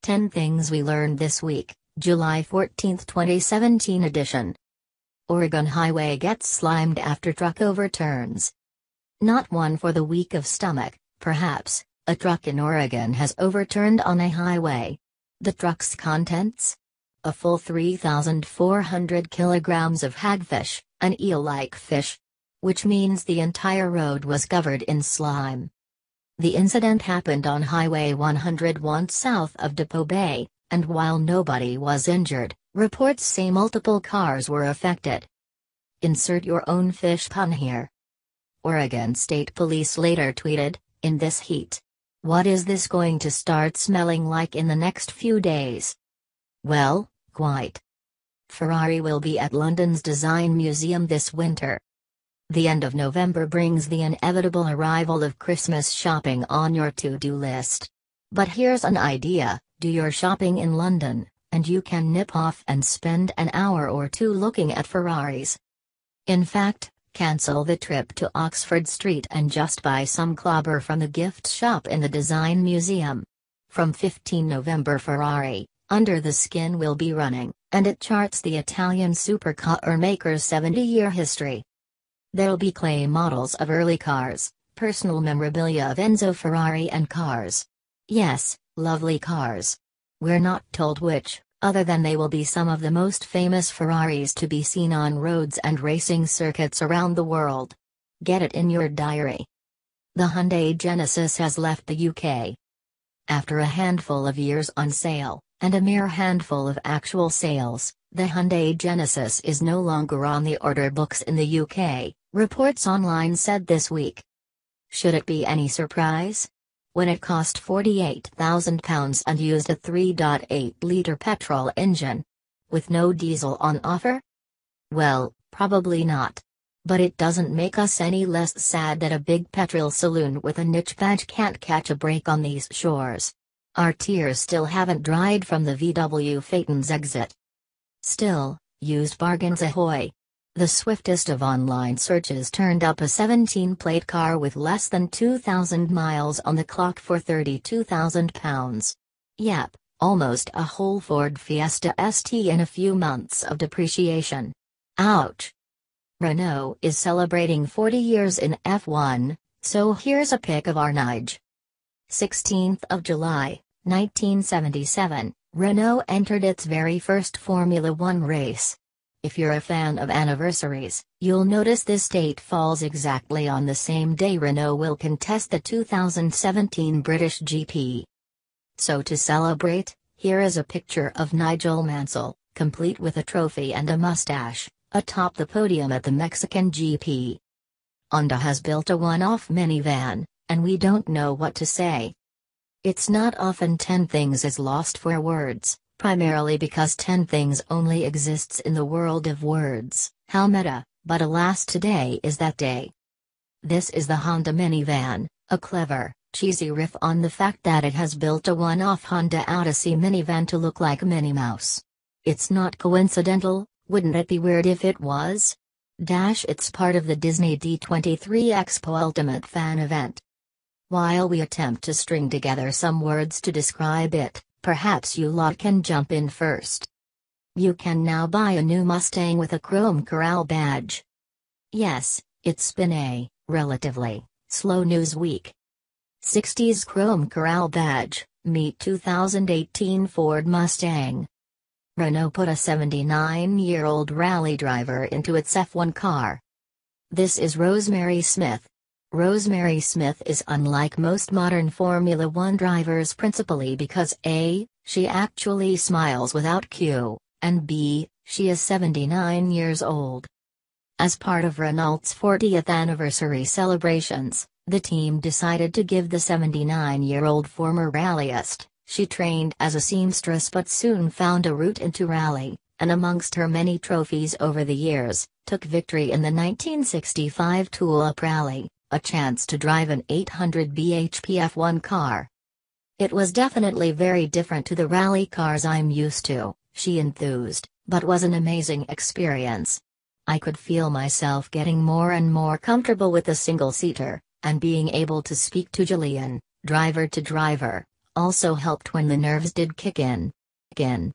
10 Things We Learned This Week, July 14, 2017 edition. Oregon highway gets slimed after truck overturns. Not one for the weak of stomach, perhaps. A truck in Oregon has overturned on a highway. The truck's contents? A full 3,400 kilograms of hagfish, an eel-like fish. Which means the entire road was covered in slime. The incident happened on Highway 101 south of Depoe Bay, and while nobody was injured, reports say multiple cars were affected. Insert your own fish pun here. Oregon State Police later tweeted, "In this heat. What is this going to start smelling like in the next few days?" Well, quite. Ferrari will be at London's Design Museum this winter. The end of November brings the inevitable arrival of Christmas shopping on your to-do list. But here's an idea: do your shopping in London, and you can nip off and spend an hour or two looking at Ferraris. In fact, cancel the trip to Oxford Street and just buy some clobber from the gift shop in the Design Museum. From 15 November, Ferrari, Under the Skin will be running, and it charts the Italian supercar maker's 70-year history. There'll be clay models of early cars, personal memorabilia of Enzo Ferrari and cars. Yes, lovely cars. We're not told which, other than they will be some of the most famous Ferraris to be seen on roads and racing circuits around the world. Get it in your diary. The Hyundai Genesis has left the UK. After a handful of years on sale, and a mere handful of actual sales, the Hyundai Genesis is no longer on the order books in the UK, reports online said this week. Should it be any surprise? When it cost £48,000 and used a 3.8-litre petrol engine. With no diesel on offer? Well, probably not. But it doesn't make us any less sad that a big petrol saloon with a niche badge can't catch a break on these shores. Our tears still haven't dried from the VW Phaeton's exit. Still, used bargains ahoy. The swiftest of online searches turned up a 17-plate car with less than 2,000 miles on the clock for £32,000. Yep, almost a whole Ford Fiesta ST in a few months of depreciation. Ouch. Renault is celebrating 40 years in F1, so here's a pic of our Nige. 16th of July, 1977, Renault entered its very first Formula One race. If you're a fan of anniversaries, you'll notice this date falls exactly on the same day Renault will contest the 2017 British GP. So to celebrate, here is a picture of Nigel Mansell, complete with a trophy and a mustache, atop the podium at the Mexican GP. Honda has built a one-off minivan, and we don't know what to say. It's not often 10 things is lost for words, primarily because 10 things only exists in the world of words. How meta, but alas, today is that day. This is the Honda minivan, a clever, cheesy riff on the fact that it has built a one-off Honda Odyssey minivan to look like Minnie Mouse. It's not coincidental, wouldn't it be weird if it was? It's part of the Disney D23 Expo Ultimate Fan event. While we attempt to string together some words to describe it, perhaps you lot can jump in first. You can now buy a new Mustang with a Chrome Corral badge. Yes, it's been a, relatively, slow news week. 60s Chrome Corral badge, meet 2018 Ford Mustang. Renault put a 79-year-old rally driver into its F1 car. This is Rosemary Smith. Rosemary Smith is unlike most modern Formula One drivers principally because A, she actually smiles without cue, and B, she is 79 years old. As part of Renault's 40th anniversary celebrations, the team decided to give the 79-year-old former rallyist. She trained as a seamstress but soon found a route into rally, and amongst her many trophies over the years, took victory in the 1965 Tulip Rally. A chance to drive an 800 bhp F1 car. It was definitely very different to the rally cars I'm used to, she enthused, but was an amazing experience. I could feel myself getting more and more comfortable with the single-seater, and being able to speak to Julian, driver to driver, Also helped when the nerves did kick in. Again.